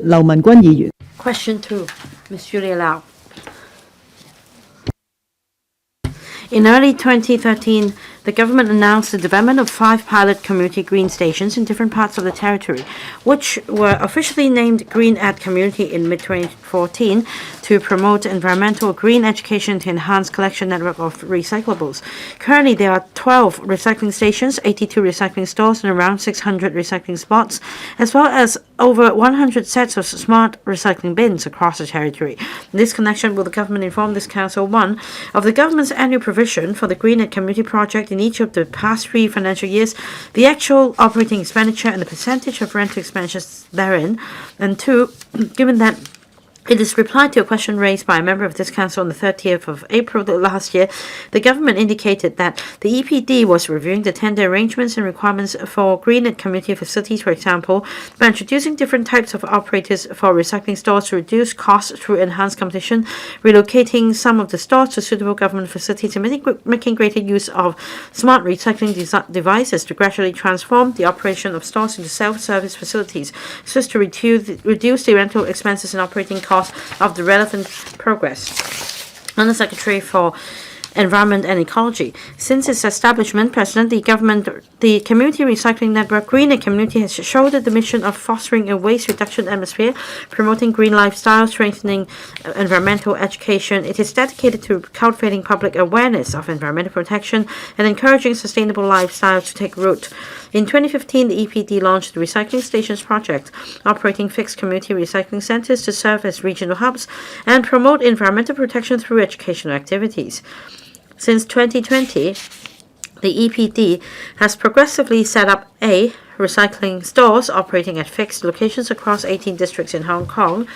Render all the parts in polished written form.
劉文君議員。Question 2, Ms. Julia Lau. In early 2013, the government announced the development of 5 pilot community green stations in different parts of the territory, which were officially named Green at Community in mid-2014 to promote environmental green education to enhance collection network of recyclables. Currently, there are 12 recycling stations, 82 recycling stores, and around 600 recycling spots, as well as over 100 sets of smart recycling bins across the territory. In this connection, will the government inform this council, 1, of the government's annual provision for the Green at Community project in each of the past 3 financial years, the actual operating expenditure and the percentage of rental expenditures therein, and 2, given that it is replied to a question raised by a member of this council on the 30th of April last year, the government indicated that the EPD was reviewing the tender arrangements and requirements for green and community facilities, for example, by introducing different types of operators for recycling stores to reduce costs through enhanced competition, relocating some of the stores to suitable government facilities, and making greater use of smart recycling devices to gradually transform the operation of stores into self-service facilities, so as to reduce the rental expenses and operating costs of the relevant progress. Under Secretary for Environment and Ecology. Since its establishment, the Community Recycling Network Green and Community has shouldered the mission of fostering a waste reduction atmosphere, promoting green lifestyle, strengthening environmental education. It is dedicated to cultivating public awareness of environmental protection and encouraging sustainable lifestyle to take root. In 2015, the EPD launched the Recycling Stations Project, operating fixed community recycling centers to serve as regional hubs and promote environmental protection through educational activities. Since 2020, the EPD has progressively set up A, recycling stores operating at fixed locations across 18 districts in Hong Kong,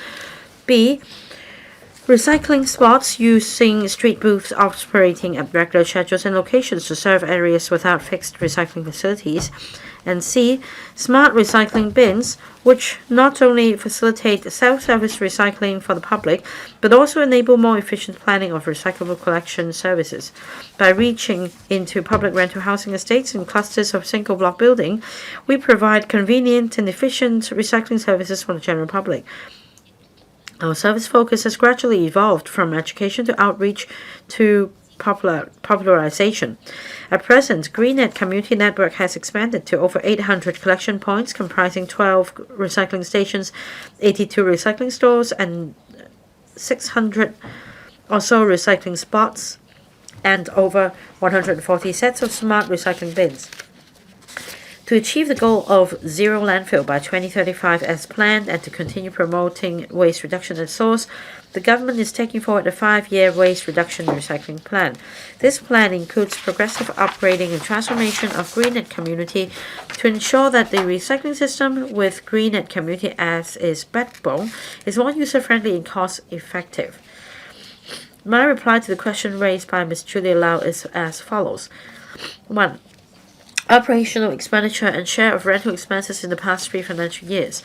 B, recycling spots using street booths operating at regular schedules and locations to serve areas without fixed recycling facilities, and C, smart recycling bins, which not only facilitate self-service recycling for the public, but also enable more efficient planning of recyclable collection services. By reaching into public rental housing estates and clusters of single-block building, we provide convenient and efficient recycling services for the general public. Our service focus has gradually evolved from education to outreach to popularization. At present, Green at Community Network has expanded to over 800 collection points, comprising 12 recycling stations, 82 recycling stores, and 600 or so recycling spots, and over 140 sets of smart recycling bins. To achieve the goal of zero landfill by 2035 as planned and to continue promoting waste reduction at source, the government is taking forward a 5-year waste reduction and recycling plan. This plan includes progressive upgrading and transformation of Green at Community to ensure that the recycling system with Green at Community as its backbone is more user-friendly and cost-effective. My reply to the question raised by Ms. Julia Lau is as follows. 1. Operational expenditure and share of rental expenses in the past 3 financial years.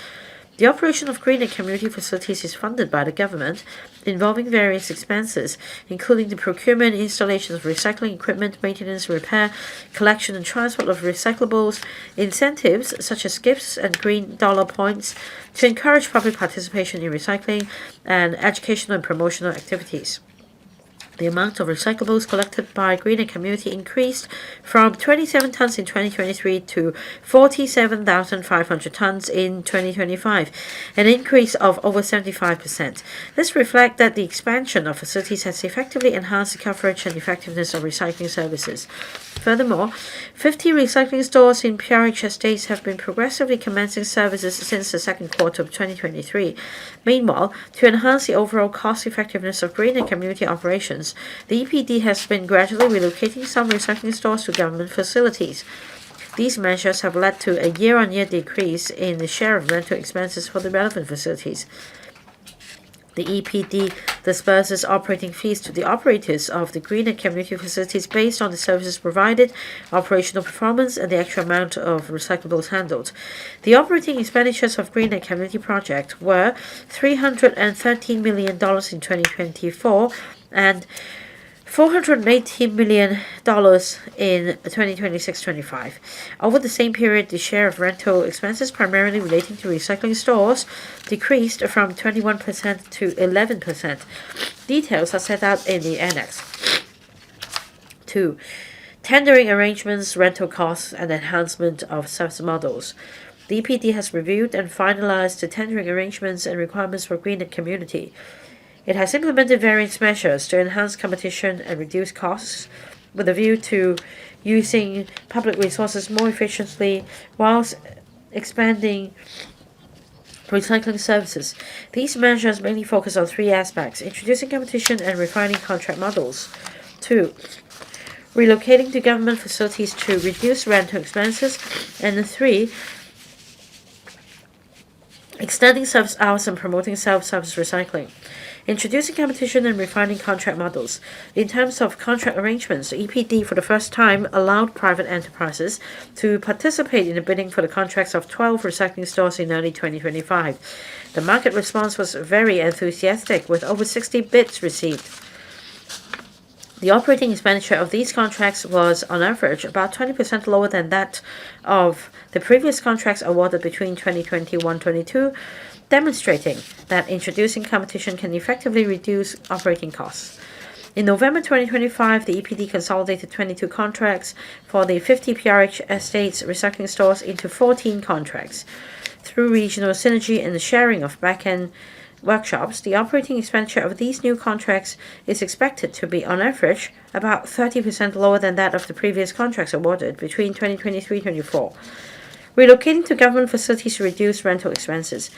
The operation of green and community facilities is funded by the government, involving various expenses, including the procurement and installation of recycling equipment, maintenance, repair, collection and transport of recyclables, incentives such as gifts and green dollar points to encourage public participation in recycling, and educational and promotional activities. The amount of recyclables collected by Green and Community increased from 27 tons in 2023 to 47,500 tons in 2025, an increase of over 75%. This reflects that the expansion of facilities has effectively enhanced the coverage and effectiveness of recycling services. Furthermore, 50 recycling stores in PRH estates have been progressively commencing services since the second quarter of 2023. Meanwhile, to enhance the overall cost effectiveness of Green and Community operations, the EPD has been gradually relocating some recycling stores to government facilities. These measures have led to a year-on-year decrease in the share of rental expenses for the relevant facilities. The EPD disburses operating fees to the operators of the Green and Community facilities based on the services provided, operational performance, and the actual amount of recyclables handled. The operating expenditures of Green and Community project were $313 million in 2024 and $480 million in 2026-25. Over the same period, the share of rental expenses primarily relating to recycling stores decreased from 21% to 11%. Details are set out in the annex. 2. Tendering arrangements, rental costs, and enhancement of service models. The EPD has reviewed and finalized the tendering arrangements and requirements for green and community. It has implemented various measures to enhance competition and reduce costs with a view to using public resources more efficiently whilst expanding recycling services. These measures mainly focus on three aspects: introducing competition and refining contract models. 2. Relocating to government facilities to reduce rental expenses. And 3. Extending service hours and promoting self-service recycling. Introducing competition and refining contract models. In terms of contract arrangements, the EPD for the first time allowed private enterprises to participate in the bidding for the contracts of 12 recycling stores in early 2025. The market response was very enthusiastic, with over 60 bids received. The operating expenditure of these contracts was, on average, about 20% lower than that of the previous contracts awarded between 2021-22, demonstrating that introducing competition can effectively reduce operating costs. In November 2025, the EPD consolidated 22 contracts for the 50 PRH estates recycling stores into 14 contracts. Through regional synergy and the sharing of back-end workshops, the operating expenditure of these new contracts is expected to be, on average, about 30% lower than that of the previous contracts awarded between 2023-24. Relocating to government facilities to reduce rental expenses.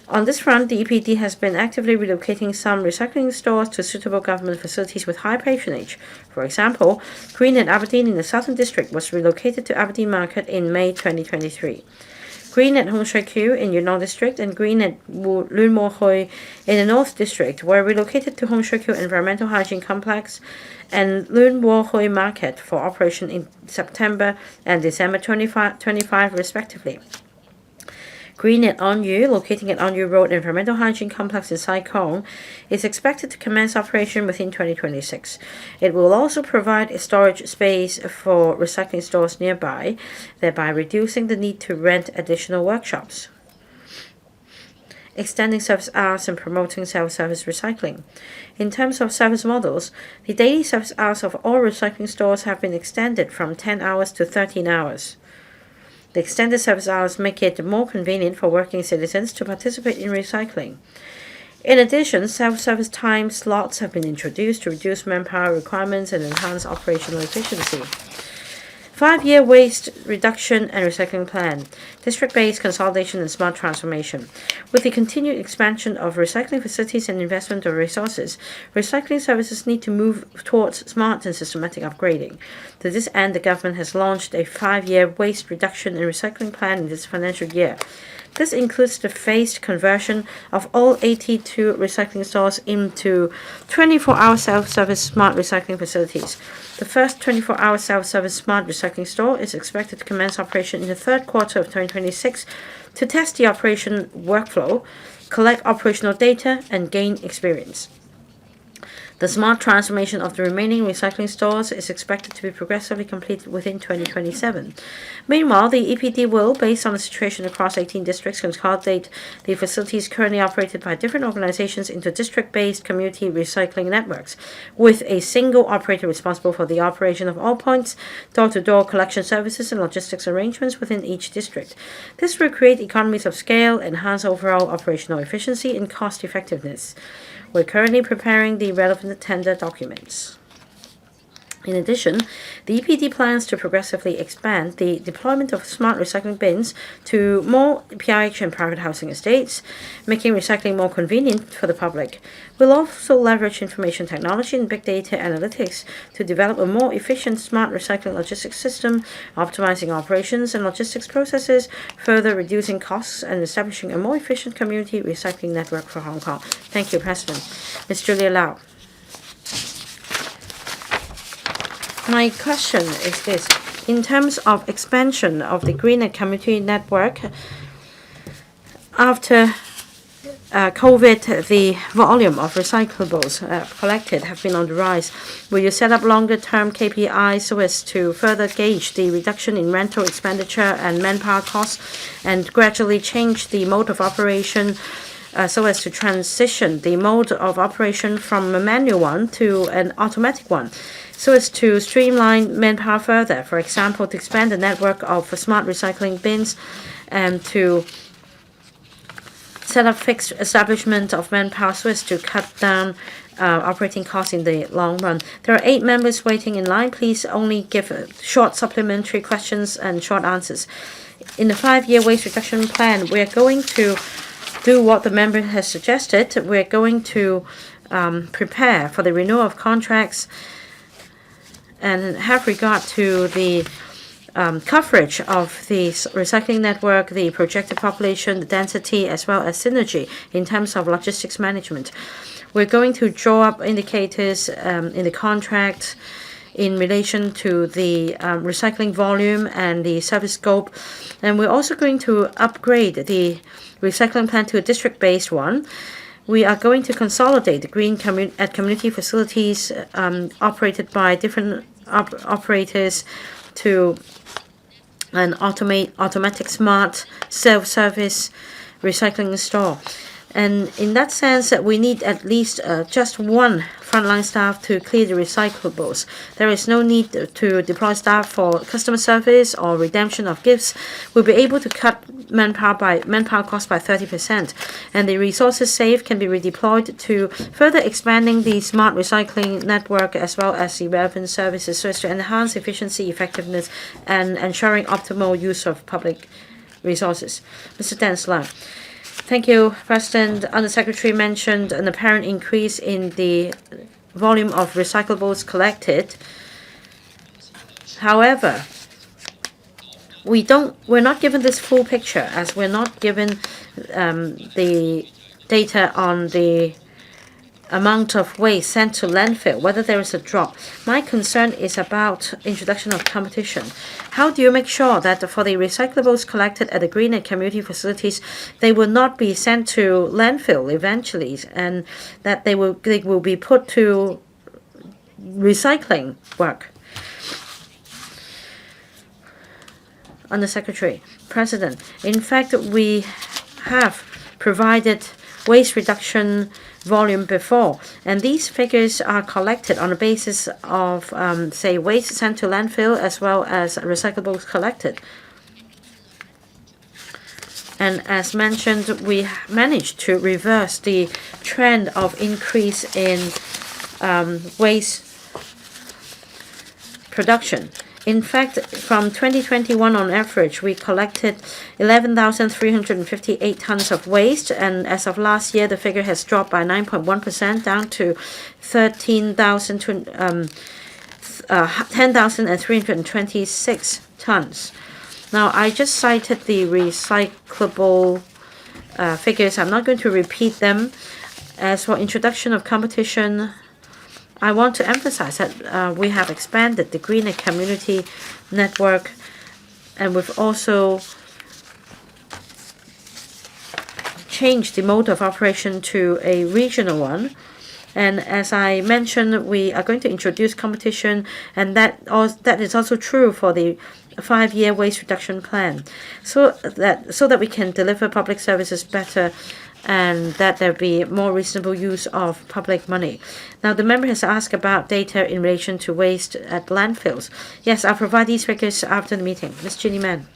On this front, the EPD has been actively relocating some recycling stores to suitable government facilities with high patronage. For example, Green at Aberdeen in the Southern District was relocated to Aberdeen Market in May 2023. Green at Hung Shui Kiu in Yunnan District and Green at Lun Mo Hui in the North District were relocated to Hung Shui Kiu Environmental Hygiene Complex and Lun Mo Hui Market for operation in September and December 2025 respectively. Green at Anyu, locating at Anyu Road Environmental Hygiene Complex in Sai Kung, is expected to commence operation within 2026. It will also provide a storage space for recycling stores nearby, thereby reducing the need to rent additional workshops. Extending service hours and promoting self-service recycling. In terms of service models, the daily service hours of all recycling stores have been extended from 10 hours to 13 hours. The extended service hours make it more convenient for working citizens to participate in recycling. In addition, self-service time slots have been introduced to reduce manpower requirements and enhance operational efficiency. 5-year waste reduction and recycling plan, district-based consolidation and smart transformation. With the continued expansion of recycling facilities and investment of resources, recycling services need to move towards smart and systematic upgrading. To this end, the government has launched a 5-year waste reduction and recycling plan in this financial year. This includes the phased conversion of all 82 recycling stores into 24-hour self-service smart recycling facilities. The first 24-hour self-service smart recycling store is expected to commence operation in the third quarter of 2026 to test the operation workflow, collect operational data, and gain experience. The smart transformation of the remaining recycling stores is expected to be progressively completed within 2027. Meanwhile, the EPD will, based on the situation across 18 districts, consolidate the facilities currently operated by different organizations into district-based community recycling networks, with a single operator responsible for the operation of all points, door-to-door collection services, and logistics arrangements within each district. This will create economies of scale, enhance overall operational efficiency, and cost effectiveness. We're currently preparing the relevant tender documents. In addition, the EPD plans to progressively expand the deployment of smart recycling bins to more PRH and private housing estates, making recycling more convenient for the public. We'll also leverage information technology and big data analytics to develop a more efficient smart recycling logistics system, optimizing operations and logistics processes, further reducing costs and establishing a more efficient community recycling network for Hong Kong. Thank you, President. Ms. Julia Lau. My question is this. In terms of expansion of the Green and Community Network, after COVID, the volume of recyclables collected have been on the rise. Will you set up longer-term KPIs so as to further gauge the reduction in rental expenditure and manpower costs, and gradually change the mode of operation so as to transition the mode of operation from a manual one to an automatic one, so as to streamline manpower further? For example, to expand the network of smart recycling bins and to set up fixed establishment of manpower so as to cut down operating costs in the long run. There are 8 members waiting in line. Please only give short supplementary questions and short answers. In the 5-year waste reduction plan, we are going to do what the member has suggested. We're going to prepare for the renewal of contracts and have regard to the coverage of the recycling network, the projected population, the density, as well as synergy in terms of logistics management. We're going to draw up indicators in the contract in relation to the recycling volume and the service scope. And we're also going to upgrade the recycling plan to a district-based one. We are going to consolidate the green at community facilities operated by different operators to an automatic smart self-service recycling store. And in that sense, we need at least just one frontline staff to clear the recyclables. There is no need to deploy staff for customer service or redemption of gifts. We'll be able to cut manpower costs by 30%, and the resources saved can be redeployed to further expanding the smart recycling network as well as the relevant services, so as to enhance efficiency, effectiveness, and ensuring optimal use of public resources. Mr. Densler. Thank you, President. Undersecretary mentioned an apparent increase in the volume of recyclables collected. However, we're not given this full picture, as we're not given the data on the amount of waste sent to landfill, whether there is a drop. My concern is about introduction of competition. How do you make sure that for the recyclables collected at the green and community facilities, they will not be sent to landfill eventually, and that they will be put to recycling work? Undersecretary, President, in fact, we have provided waste reduction volume before, and these figures are collected on the basis of, say, waste sent to landfill as well as recyclables collected. And as mentioned, we managed to reverse the trend of increase in waste production. In fact, from 2021 on average, we collected 11,358 tons of waste, and as of last year, the figure has dropped by 9.1%, down to 10,326 tons. Now, I just cited the recyclable figures. I'm not going to repeat them. As for introduction of competition, I want to emphasize that we have expanded the green and community network, and we've also changed the mode of operation to a regional one. And as I mentioned, we are going to introduce competition, and that is also true for the 5-year waste reduction plan, so that we can deliver public services better, and that there be more reasonable use of public money. Now, the member has asked about data in relation to waste at landfills. Yes, I'll provide these figures after the meeting. Ms. Ginny Mann.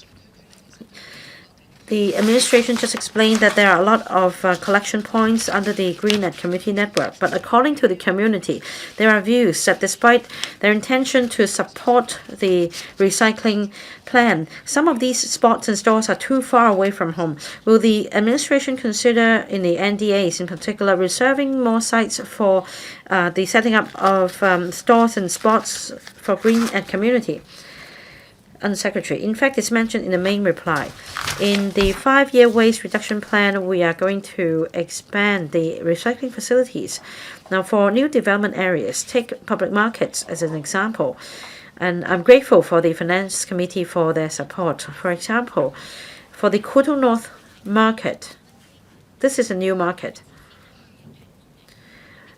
The administration just explained that there are a lot of collection points under the Green at Community Network, but according to the community, there are views that despite their intention to support the recycling plan, some of these spots and stores are too far away from home. Will the administration consider, in the NDAs in particular, reserving more sites for the setting up of stores and spots for Green at Community? Undersecretary, in fact, it's mentioned in the main reply. In the 5-year waste reduction plan, we are going to expand the recycling facilities. Now, for new development areas, take public markets as an example. And I'm grateful for the Finance Committee for their support. For example, for the Kutu North Market, This is a new market.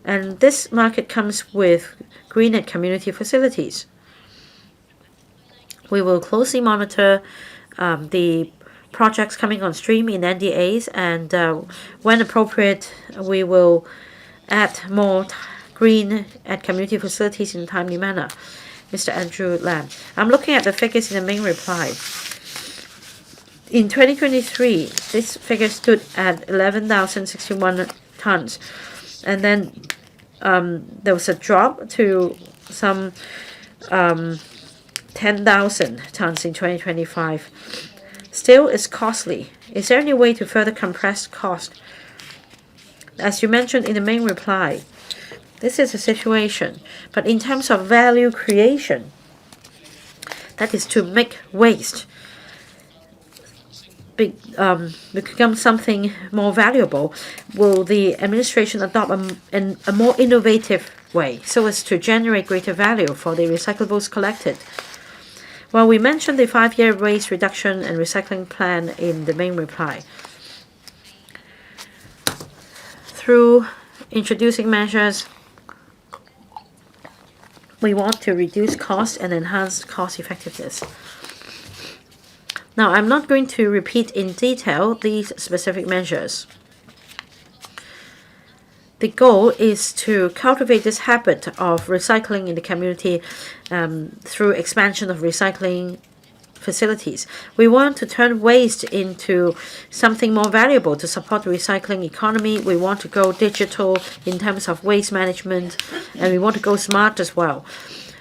And this market comes with green and community facilities. We will closely monitor the projects coming on stream in NDAs, and when appropriate, we will add more green and community facilities in a timely manner. Mr. Andrew Lam. I'm looking at the figures in the main reply. In 2023, this figure stood at 11,061 tons. And then there was a drop to some 10,000 tons in 2025. Still, it's costly. Is there any way to further compress cost? As you mentioned in the main reply, this is a situation. But in terms of value creation, that is to make waste become something more valuable, will the administration adopt a more innovative way so as to generate greater value for the recyclables collected? Well, we mentioned the 5-year waste reduction and recycling plan in the main reply. Through introducing measures, we want to reduce costs and enhance cost effectiveness. Now, I'm not going to repeat in detail these specific measures. The goal is to cultivate this habit of recycling in the community through expansion of recycling facilities. We want to turn waste into something more valuable to support the recycling economy. We want to go digital in terms of waste management, and we want to go smart as well.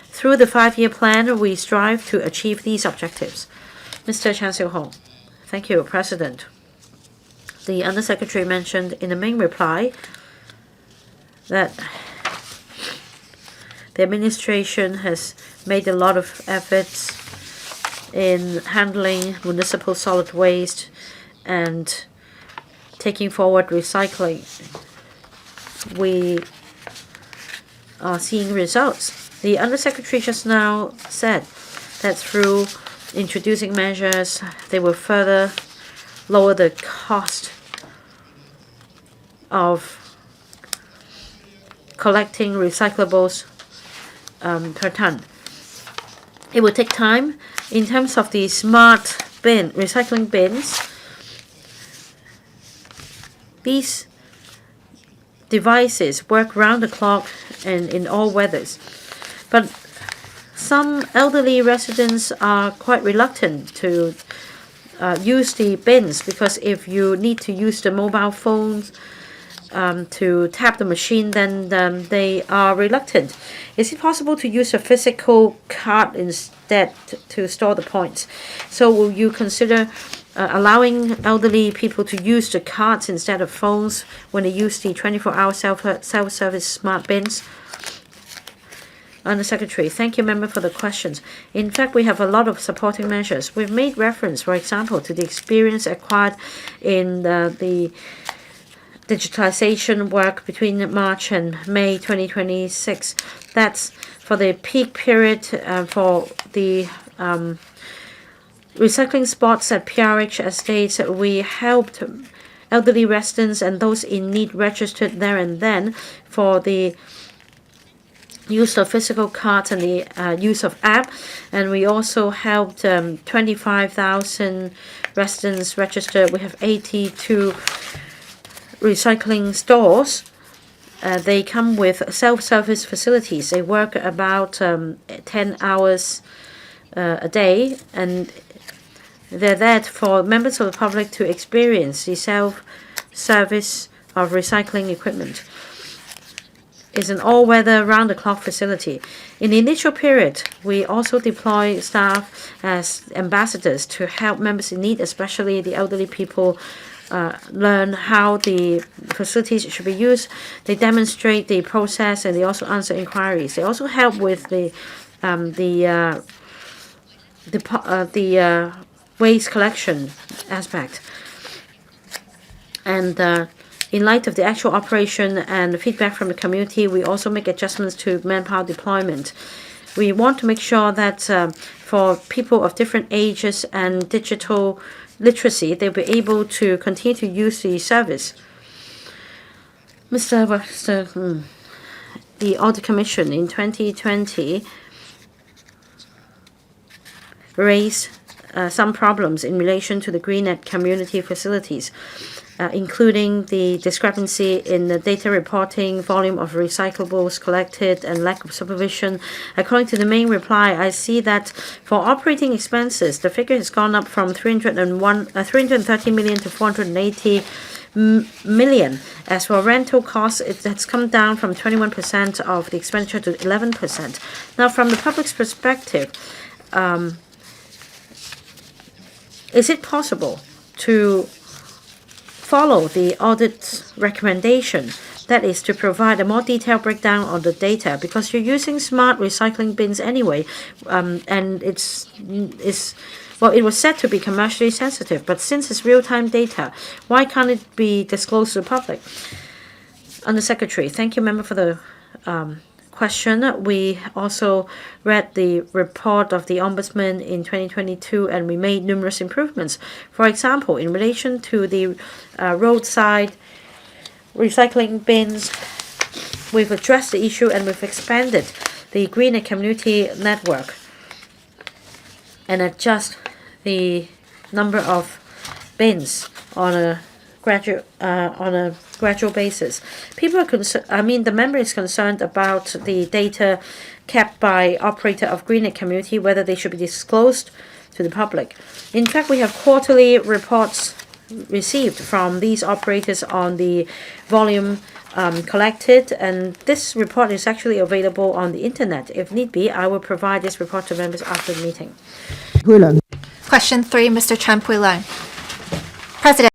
Through the 5-year plan, we strive to achieve these objectives. Mr. Chan Siu-Hong. Thank you, President. The Undersecretary mentioned in the main reply that the administration has made a lot of efforts in handling municipal solid waste and taking forward recycling. We are seeing results. The Undersecretary just now said that through introducing measures, they will further lower the cost of collecting recyclables per ton. It will take time. In terms of the smart recycling bins, these devices work round the clock and in all weathers. But some elderly residents are quite reluctant to use the bins because if you need to use the mobile phones to tap the machine, then they are reluctant. Is it possible to use a physical card instead to store the points? So will you consider allowing elderly people to use the cards instead of phones when they use the 24-hour self-service smart bins? Undersecretary, thank you, member, for the questions. In fact, we have a lot of supporting measures. We've made reference, for example, to the experience acquired in the digitalization work between March and May 2026. That's for the peak period for the recycling spots at PRH estates. We helped elderly residents and those in need registered there and then for the use of physical cards and the use of app, and we also helped 25,000 residents register. We have 82 recycling stores. They come with self-service facilities. They work about 10 hours a day, and they're there for members of the public to experience the self-service of recycling equipment. Is an all-weather, round-the-clock facility. In the initial period, we also deploy staff as ambassadors to help members in need, especially the elderly people, learn how the facilities should be used. They demonstrate the process and they also answer inquiries. They also help with the waste collection aspect. And in light of the actual operation and feedback from the community, we also make adjustments to manpower deployment. We want to make sure that for people of different ages and digital literacy, they'll be able to continue to use the service. Mr. Webster, the Audit Commission in 2020 raised some problems in relation to the Greenet community facilities, including the discrepancy in the data reporting, volume of recyclables collected, and lack of supervision. According to the main reply, I see that for operating expenses, the figure has gone up from 330 million to 480 million. As for rental costs, it has come down from 21% of the expenditure to 11%. Now, from the public's perspective, is it possible to follow the audit's recommendation, that is to provide a more detailed breakdown on the data, because you're using smart recycling bins anyway, and it was said to be commercially sensitive, but since it's real-time data, why can't it be disclosed to the public? Under Secretary, thank you, member, for the question. We also read the report of the Ombudsman in 2022, and we made numerous improvements. For example, in relation to the roadside recycling bins, we've addressed the issue and we've expanded the Greener Community Network and adjust the number of bins on a gradual basis. People are the member is concerned about the data kept by operator of Greener Community, whether they should be disclosed to the public. In fact, we have quarterly reports received from these operators on the volume collected, and this report is actually available on the internet. If need be, I will provide this report to members after the meeting. Question 3, Mr. Chan Pui Leung. President.